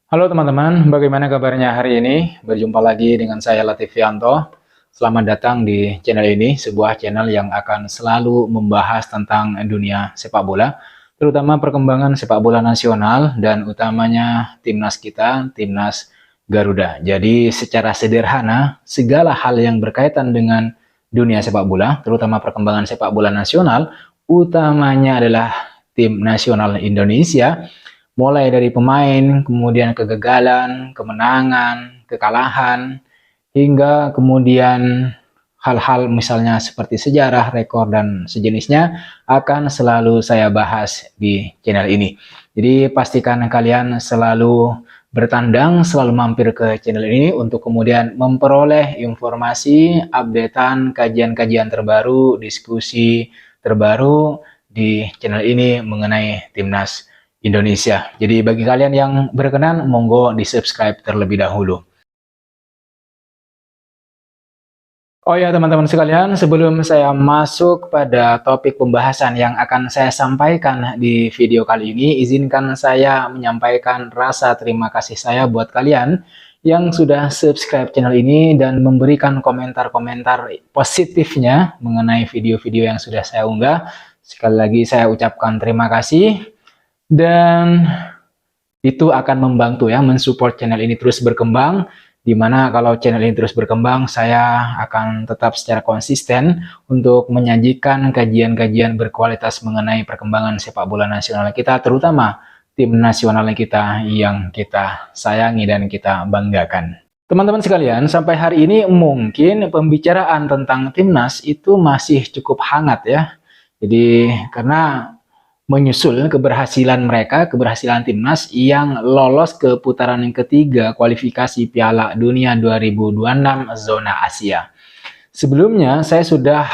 Halo teman-teman, bagaimana kabarnya hari ini? Berjumpa lagi dengan saya Latifianto. Selamat datang di channel ini, sebuah channel yang akan selalu membahas tentang dunia sepak bola, terutama perkembangan sepak bola nasional dan utamanya timnas kita, timnas Garuda. Jadi secara sederhana, segala hal yang berkaitan dengan dunia sepak bola, terutama perkembangan sepak bola nasional, utamanya adalah tim nasional Indonesia, mulai dari pemain, kemudian kegagalan, kemenangan, kekalahan, hingga kemudian hal-hal misalnya seperti sejarah, rekor, dan sejenisnya akan selalu saya bahas di channel ini. Jadi pastikan kalian selalu bertandang, selalu mampir ke channel ini untuk kemudian memperoleh informasi, updatean, kajian-kajian terbaru, diskusi terbaru di channel ini mengenai timnas Indonesia. Jadi bagi kalian yang berkenan, monggo di-subscribe terlebih dahulu. Oh ya teman-teman sekalian, sebelum saya masuk pada topik pembahasan yang akan saya sampaikan di video kali ini, izinkan saya menyampaikan rasa terima kasih saya buat kalian yang sudah subscribe channel ini dan memberikan komentar-komentar positifnya mengenai video-video yang sudah saya unggah. Sekali lagi saya ucapkan terima kasih. Dan itu akan membantu ya mensupport channel ini terus berkembang, dimana kalau channel ini terus berkembang saya akan tetap secara konsisten untuk menyajikan kajian-kajian berkualitas mengenai perkembangan sepak bola nasional kita, terutama tim nasional kita yang kita sayangi dan kita banggakan. Teman-teman sekalian, sampai hari ini mungkin pembicaraan tentang timnas itu masih cukup hangat ya. Jadi karena menyusul keberhasilan mereka, keberhasilan timnas yang lolos ke putaran yang ketiga kualifikasi Piala Dunia 2026 zona Asia. Sebelumnya saya sudah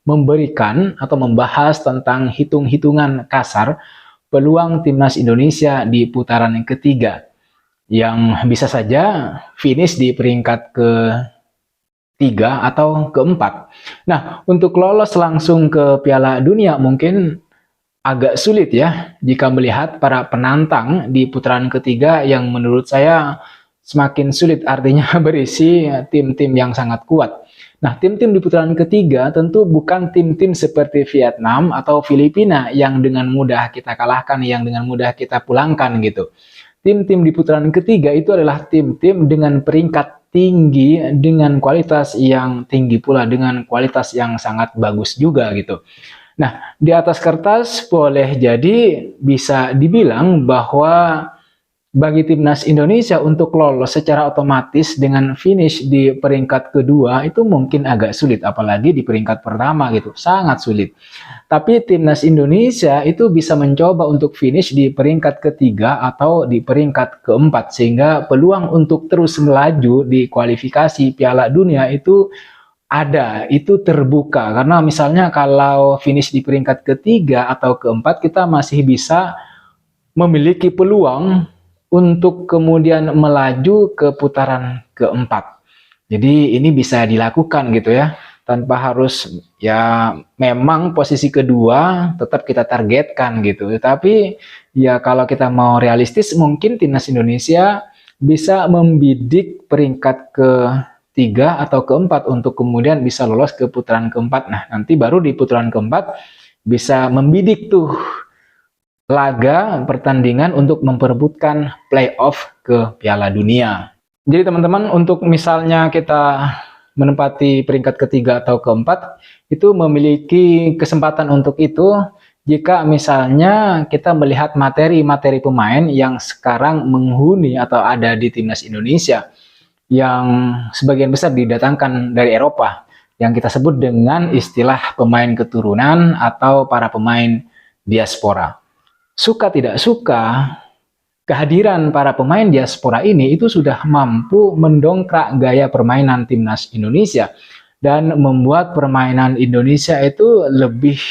memberikan atau membahas tentang hitung-hitungan kasar peluang timnas Indonesia di putaran yang ketiga, yang bisa saja finish di peringkat ketiga atau keempat. Nah, untuk lolos langsung ke Piala Dunia mungkin agak sulit ya jika melihat para penantang di putaran ketiga yang menurut saya semakin sulit, artinya berisi tim-tim yang sangat kuat. Nah, tim-tim di putaran ketiga tentu bukan tim-tim seperti Vietnam atau Filipina yang dengan mudah kita kalahkan, yang dengan mudah kita pulangkan gitu. Tim-tim di putaran ketiga itu adalah tim-tim dengan peringkat tinggi, dengan kualitas yang tinggi pula, dengan kualitas yang sangat bagus juga gitu. Nah, di atas kertas boleh jadi bisa dibilang bahwa bagi timnas Indonesia untuk lolos secara otomatis dengan finish di peringkat kedua itu mungkin agak sulit, apalagi di peringkat pertama gitu, sangat sulit. Tapi timnas Indonesia itu bisa mencoba untuk finish di peringkat ketiga atau di peringkat keempat, sehingga peluang untuk terus melaju di kualifikasi Piala Dunia itu ada, itu terbuka. Karena misalnya kalau finish di peringkat ketiga atau keempat, kita masih bisa memiliki peluang untuk kemudian melaju ke putaran keempat. Jadi ini bisa dilakukan gitu ya, tanpa harus ya memang posisi kedua tetap kita targetkan gitu. Tapi ya kalau kita mau realistis, mungkin timnas Indonesia bisa membidik peringkat ketiga atau keempat untuk kemudian bisa lolos ke putaran keempat. Nah, nanti baru di putaran keempat bisa membidik tuh laga pertandingan untuk memperebutkan playoff ke Piala Dunia. Jadi teman-teman, untuk misalnya kita menempati peringkat ketiga atau keempat, itu memiliki kesempatan untuk itu jika misalnya kita melihat materi-materi pemain yang sekarang menghuni atau ada di timnas Indonesia, yang sebagian besar didatangkan dari Eropa, yang kita sebut dengan istilah pemain keturunan atau para pemain diaspora. Suka tidak suka, kehadiran para pemain diaspora ini itu sudah mampu mendongkrak gaya permainan timnas Indonesia dan membuat permainan Indonesia itu lebih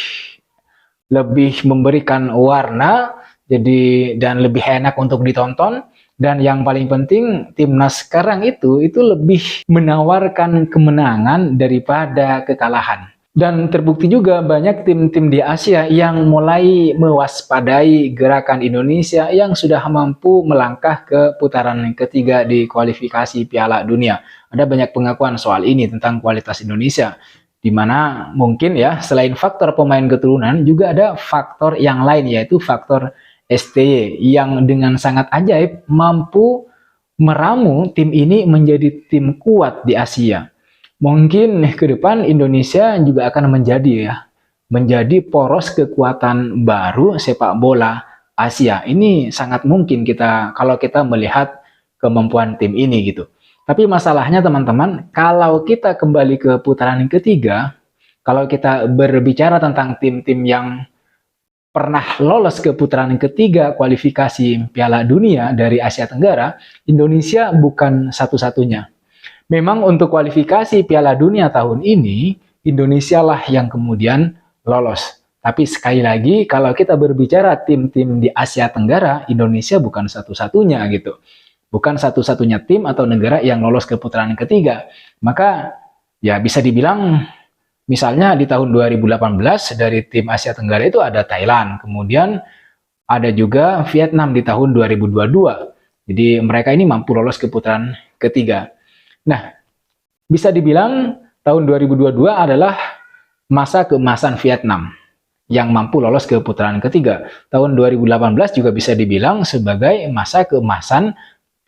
memberikan warna, jadi dan lebih enak untuk ditonton. Dan yang paling penting, timnas sekarang itu lebih menawarkan kemenangan daripada kekalahan. Dan terbukti juga banyak tim-tim di Asia yang mulai mewaspadai gerakan Indonesia yang sudah mampu melangkah ke putaran ketiga di kualifikasi Piala Dunia. Ada banyak pengakuan soal ini tentang kualitas Indonesia, di mana mungkin ya selain faktor pemain keturunan juga ada faktor yang lain, yaitu faktor STY yang dengan sangat ajaib mampu meramu tim ini menjadi tim kuat di Asia. Mungkin ke depan Indonesia juga akan menjadi poros kekuatan baru sepak bola Asia. Ini sangat mungkin kalau kita melihat kemampuan tim ini gitu. Tapi masalahnya teman-teman, kalau kita kembali ke putaran ketiga, kalau kita berbicara tentang tim-tim yang pernah lolos ke putaran ketiga kualifikasi Piala Dunia dari Asia Tenggara, Indonesia bukan satu-satunya. Memang untuk kualifikasi Piala Dunia tahun ini, Indonesia lah yang kemudian lolos. Tapi sekali lagi, kalau kita berbicara tim-tim di Asia Tenggara, Indonesia bukan satu-satunya gitu. Bukan satu-satunya tim atau negara yang lolos ke putaran ketiga. Maka ya bisa dibilang, misalnya di tahun 2018 dari tim Asia Tenggara itu ada Thailand. Kemudian ada juga Vietnam di tahun 2022. Jadi mereka ini mampu lolos ke putaran ketiga. Nah, bisa dibilang tahun 2022 adalah masa keemasan Vietnam yang mampu lolos ke putaran ketiga. Tahun 2018 juga bisa dibilang sebagai masa keemasan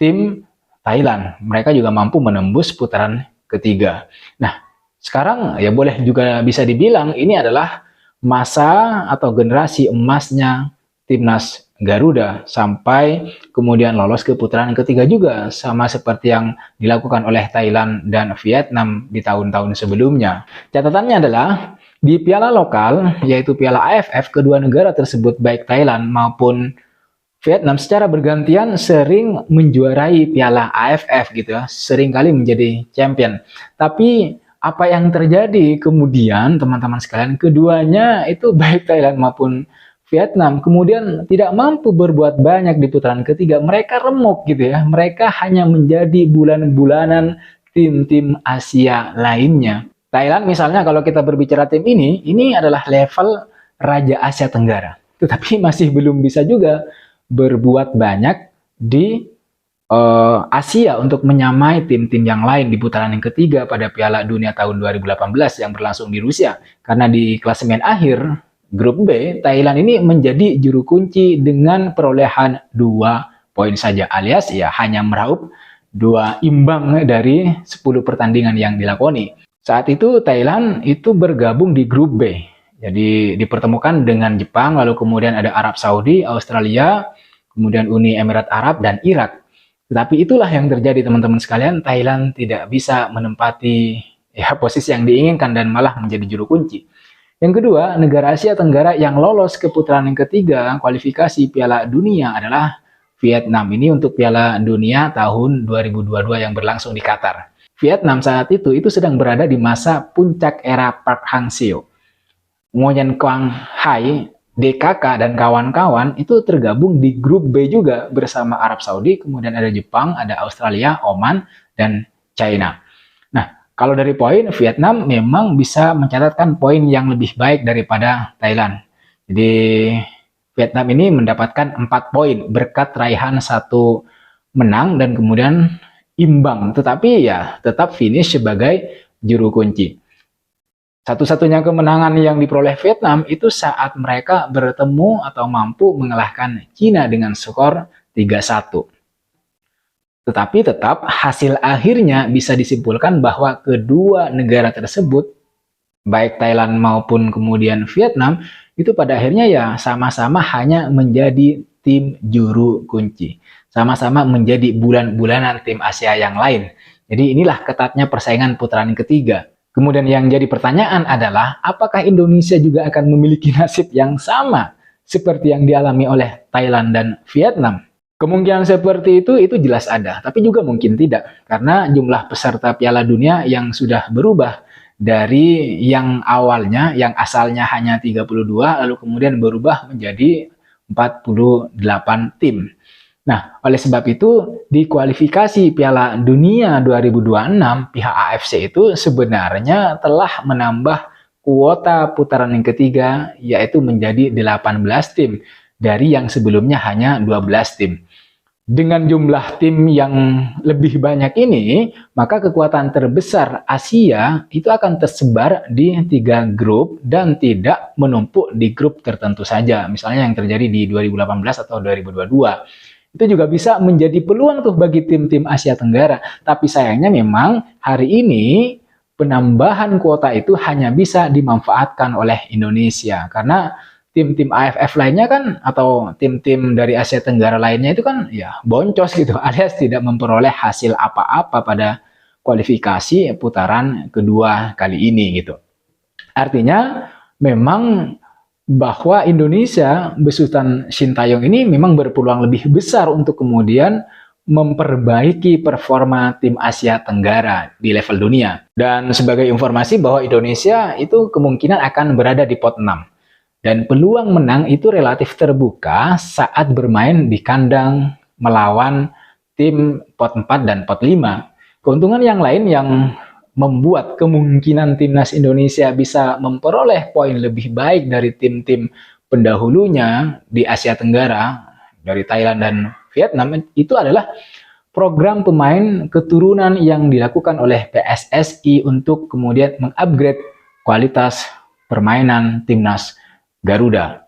tim Thailand. Mereka juga mampu menembus putaran ketiga. Nah, sekarang ya boleh juga bisa dibilang ini adalah masa atau generasi emasnya Timnas Garuda sampai kemudian lolos ke putaran ketiga juga, sama seperti yang dilakukan oleh Thailand dan Vietnam di tahun-tahun sebelumnya. Catatannya adalah di piala lokal, yaitu Piala AFF, kedua negara tersebut baik Thailand maupun Vietnam secara bergantian sering menjuarai Piala AFF gitu ya, sering kali menjadi champion. Tapi apa yang terjadi kemudian teman-teman sekalian, keduanya itu baik Thailand maupun Vietnam kemudian tidak mampu berbuat banyak di putaran ketiga. Mereka remuk gitu ya. Mereka hanya menjadi bulan-bulanan tim-tim Asia lainnya. Thailand misalnya kalau kita berbicara tim ini adalah level Raja Asia Tenggara. Tetapi masih belum bisa juga berbuat banyak di Asia untuk menyamai tim-tim yang lain di putaran yang ketiga pada Piala Dunia tahun 2018 yang berlangsung di Rusia. Karena di klasemen akhir Grup B, Thailand ini menjadi juru kunci dengan perolehan 2 poin saja, alias ya hanya meraup 2 imbang dari 10 pertandingan yang dilakoni. Saat itu Thailand itu bergabung di grup B. Jadi dipertemukan dengan Jepang, lalu kemudian ada Arab Saudi, Australia, kemudian Uni Emirat Arab dan Irak. Tetapi itulah yang terjadi teman-teman sekalian, Thailand tidak bisa menempati posisi yang diinginkan dan malah menjadi juru kunci. Yang kedua, negara Asia Tenggara yang lolos ke putaran yang ketiga kualifikasi Piala Dunia adalah Vietnam. Ini untuk Piala Dunia tahun 2022 yang berlangsung di Qatar. Vietnam saat itu sedang berada di masa puncak era Park Hang-seo. Nguyen Quang Hai, DKK dan kawan-kawan itu tergabung di grup B juga bersama Arab Saudi, kemudian ada Jepang, ada Australia, Oman, dan China. Kalau dari poin, Vietnam memang bisa mencatatkan poin yang lebih baik daripada Thailand. Jadi Vietnam ini mendapatkan 4 poin berkat raihan 1 menang dan kemudian imbang. Tetapi ya tetap finish sebagai juru kunci. Satu-satunya kemenangan yang diperoleh Vietnam itu saat mereka bertemu atau mampu mengalahkan Cina dengan skor 3-1. Tetapi tetap hasil akhirnya bisa disimpulkan bahwa kedua negara tersebut, baik Thailand maupun kemudian Vietnam, itu pada akhirnya ya sama-sama hanya menjadi tim juru kunci. Sama-sama menjadi bulan-bulanan tim Asia yang lain. Jadi inilah ketatnya persaingan putaran ketiga. Kemudian yang jadi pertanyaan adalah, apakah Indonesia juga akan memiliki nasib yang sama seperti yang dialami oleh Thailand dan Vietnam? Kemungkinan seperti itu jelas ada, tapi juga mungkin tidak. Karena jumlah peserta Piala Dunia yang sudah berubah dari yang awalnya, yang asalnya hanya 32, lalu kemudian berubah menjadi 48 tim. Nah, oleh sebab itu, di kualifikasi Piala Dunia 2026, pihak AFC itu sebenarnya telah menambah kuota putaran yang ketiga, yaitu menjadi 18 tim dari yang sebelumnya hanya 12 tim. Dengan jumlah tim yang lebih banyak ini, maka kekuatan terbesar Asia itu akan tersebar di 3 grup dan tidak menumpuk di grup tertentu saja. Misalnya yang terjadi di 2018 atau 2022. Itu juga bisa menjadi peluang tuh bagi tim-tim Asia Tenggara. Tapi sayangnya memang hari ini penambahan kuota itu hanya bisa dimanfaatkan oleh Indonesia. Karena tim-tim AFF lainnya kan, atau tim-tim dari Asia Tenggara lainnya itu kan ya boncos gitu, alias tidak memperoleh hasil apa-apa pada kualifikasi putaran kedua kali ini gitu. Artinya memang bahwa Indonesia besutan Sintayong ini memang berpeluang lebih besar untuk kemudian memperbaiki performa tim Asia Tenggara di level dunia. Dan sebagai informasi bahwa Indonesia itu kemungkinan akan berada di pot 6. Dan peluang menang itu relatif terbuka saat bermain di kandang melawan tim pot 4 dan pot 5. Keuntungan yang lain yang membuat kemungkinan timnas Indonesia bisa memperoleh poin lebih baik dari tim-tim pendahulunya di Asia Tenggara, dari Thailand dan Vietnam, itu adalah program pemain keturunan yang dilakukan oleh PSSI untuk kemudian mengupgrade kualitas permainan timnas Garuda.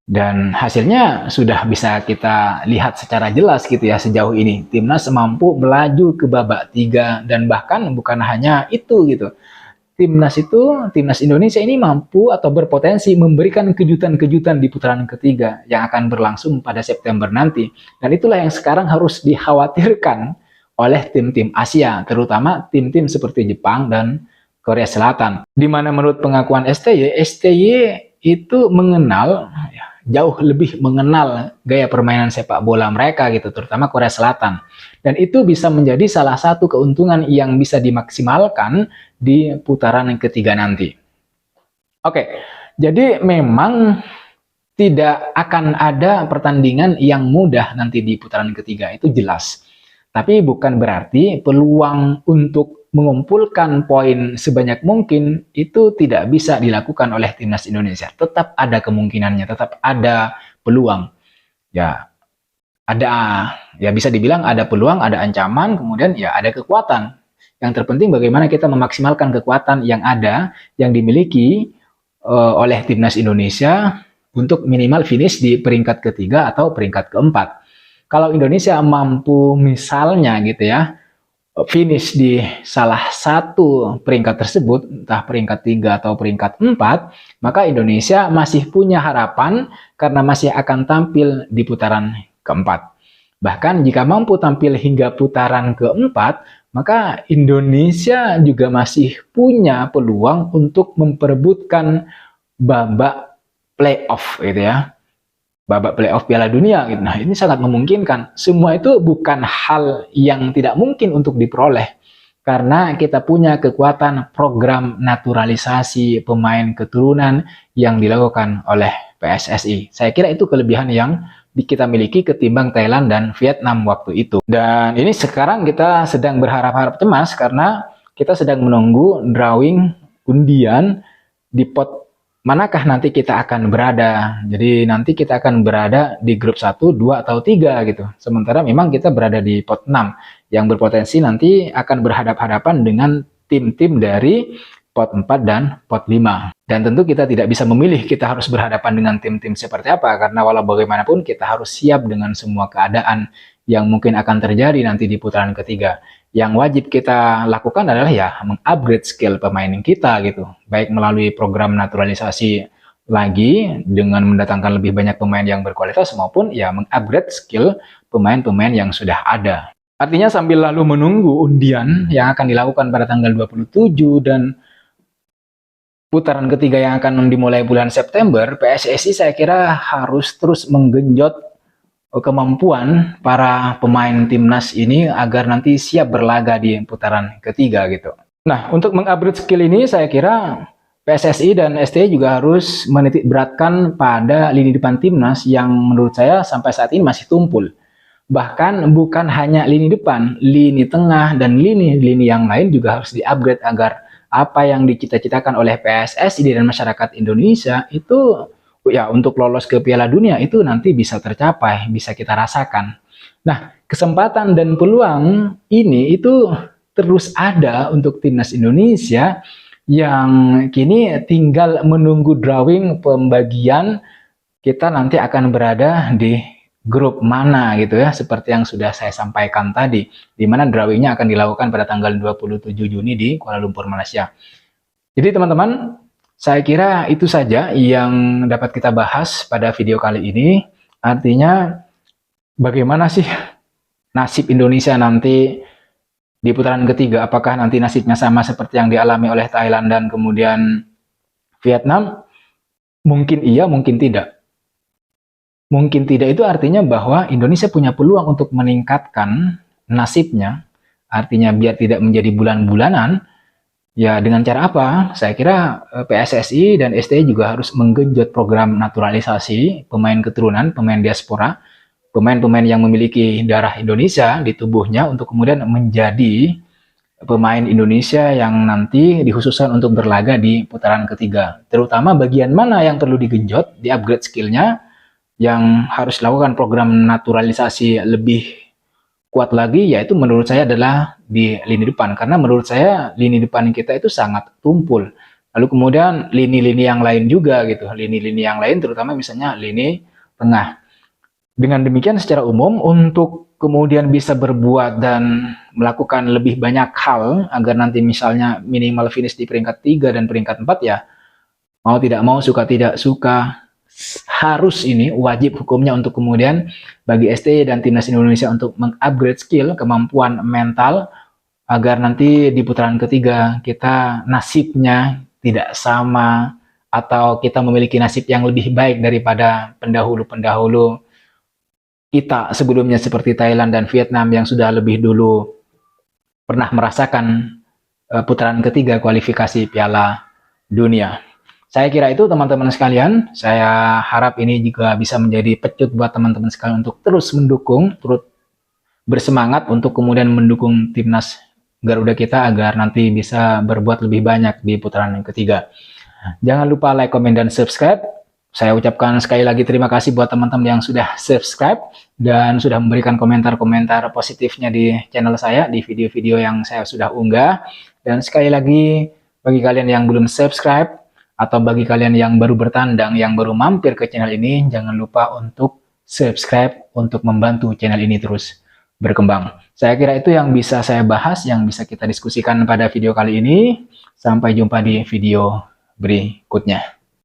Dan hasilnya sudah bisa kita lihat secara jelas gitu ya sejauh ini. Timnas mampu melaju ke babak 3 dan bahkan bukan hanya itu gitu. Timnas Indonesia ini mampu atau berpotensi memberikan kejutan-kejutan di putaran ketiga yang akan berlangsung pada September nanti. Dan itulah yang sekarang harus dikhawatirkan oleh tim-tim Asia, terutama tim-tim seperti Jepang dan Korea Selatan. Di mana menurut pengakuan STY itu mengenal, jauh lebih mengenal gaya permainan sepak bola mereka gitu, terutama Korea Selatan. Dan itu bisa menjadi salah satu keuntungan yang bisa dimaksimalkan di putaran yang ketiga nanti. Oke, jadi memang tidak akan ada pertandingan yang mudah nanti di putaran ketiga, itu jelas. Tapi bukan berarti peluang untuk mengumpulkan poin sebanyak mungkin itu tidak bisa dilakukan oleh timnas Indonesia. Tetap ada kemungkinannya, tetap ada peluang. Ya, bisa dibilang ada peluang, ada ancaman, kemudian ya ada kekuatan. Yang terpenting bagaimana kita memaksimalkan kekuatan yang ada, yang dimiliki oleh timnas Indonesia untuk minimal finish di peringkat ketiga atau peringkat keempat. Kalau Indonesia mampu misalnya gitu ya, finish di salah satu peringkat tersebut, entah peringkat 3 atau peringkat 4, maka Indonesia masih punya harapan karena masih akan tampil di putaran keempat. Bahkan jika mampu tampil hingga putaran keempat, maka Indonesia juga masih punya peluang untuk memperebutkan babak playoff gitu ya. Babak playoff Piala Dunia gitu. Nah, ini sangat memungkinkan. Semua itu bukan hal yang tidak mungkin untuk diperoleh karena kita punya kekuatan program naturalisasi pemain keturunan yang dilakukan oleh PSSI. Saya kira itu kelebihan yang kita miliki ketimbang Thailand dan Vietnam waktu itu. Dan ini sekarang kita sedang berharap-harap cemas karena kita sedang menunggu drawing undian di pot manakah nanti kita akan berada. Jadi nanti kita akan berada di grup 1, 2, atau 3 gitu. Sementara memang kita berada di pot 6 yang berpotensi nanti akan berhadap-hadapan dengan tim-tim dari pot 4 dan pot 5. Dan tentu kita tidak bisa memilih kita harus berhadapan dengan tim-tim seperti apa, karena walau bagaimanapun kita harus siap dengan semua keadaan yang mungkin akan terjadi nanti di putaran ketiga. Yang wajib kita lakukan adalah ya mengupgrade skill pemain kita gitu, baik melalui program naturalisasi lagi dengan mendatangkan lebih banyak pemain yang berkualitas maupun ya mengupgrade skill pemain-pemain yang sudah ada. Artinya sambil lalu menunggu undian yang akan dilakukan pada tanggal 27 dan putaran ketiga yang akan dimulai bulan September, PSSI saya kira harus terus menggenjot kemampuan para pemain timnas ini agar nanti siap berlaga di putaran ketiga gitu. Nah, untuk mengupgrade skill ini saya kira PSSI dan STY juga harus menitik beratkan pada lini depan timnas yang menurut saya sampai saat ini masih tumpul. Bahkan bukan hanya lini depan, lini tengah dan lini-lini yang lain juga harus di-upgrade agar apa yang dicita-citakan oleh PSSI dan masyarakat Indonesia itu ya untuk lolos ke Piala Dunia itu nanti bisa tercapai, bisa kita rasakan. Nah, kesempatan dan peluang ini itu terus ada untuk timnas Indonesia yang kini tinggal menunggu drawing pembagian kita nanti akan berada di grup mana gitu ya, seperti yang sudah saya sampaikan tadi, di mana drawingnya akan dilakukan pada tanggal 27 Juni di Kuala Lumpur, Malaysia. Jadi teman-teman, saya kira itu saja yang dapat kita bahas pada video kali ini. Artinya, bagaimana sih nasib Indonesia nanti di putaran ketiga? Apakah nanti nasibnya sama seperti yang dialami oleh Thailand dan kemudian Vietnam? Mungkin iya, mungkin tidak. Mungkin tidak itu artinya bahwa Indonesia punya peluang untuk meningkatkan nasibnya, artinya biar tidak menjadi bulan-bulanan. Ya dengan cara apa? Saya kira PSSI dan STI juga harus menggenjot program naturalisasi pemain keturunan, pemain diaspora, pemain-pemain yang memiliki darah Indonesia di tubuhnya untuk kemudian menjadi pemain Indonesia yang nanti dikhususkan untuk berlaga di putaran ketiga. Terutama bagian mana yang perlu digenjot, di-upgrade skillnya, yang harus dilakukan program naturalisasi lebih kuat lagi, yaitu menurut saya adalah di lini depan. Karena menurut saya lini depan kita itu sangat tumpul. Lalu kemudian lini-lini yang lain juga gitu, lini-lini yang lain terutama misalnya lini tengah. Dengan demikian secara umum untuk kemudian bisa berbuat dan melakukan lebih banyak hal agar nanti misalnya minimal finish di peringkat 3 dan peringkat 4 ya, mau tidak mau, suka tidak suka, harus ini wajib hukumnya untuk kemudian bagi ST dan timnas Indonesia untuk mengupgrade skill, kemampuan mental agar nanti di putaran ketiga kita nasibnya tidak sama atau kita memiliki nasib yang lebih baik daripada pendahulu-pendahulu kita sebelumnya seperti Thailand dan Vietnam yang sudah lebih dulu pernah merasakan putaran ketiga kualifikasi Piala Dunia. Saya kira itu teman-teman sekalian, saya harap ini juga bisa menjadi pecut buat teman-teman sekalian untuk terus mendukung, terus bersemangat untuk kemudian mendukung timnas Garuda kita agar nanti bisa berbuat lebih banyak di putaran yang ketiga. Jangan lupa like, komen, dan subscribe. Saya ucapkan sekali lagi terima kasih buat teman-teman yang sudah subscribe dan sudah memberikan komentar-komentar positifnya di channel saya, di video-video yang saya sudah unggah. Dan sekali lagi, bagi kalian yang belum subscribe, atau bagi kalian yang baru bertandang, yang baru mampir ke channel ini, jangan lupa untuk subscribe untuk membantu channel ini terus berkembang. Saya kira itu yang bisa saya bahas, yang bisa kita diskusikan pada video kali ini. Sampai jumpa di video berikutnya.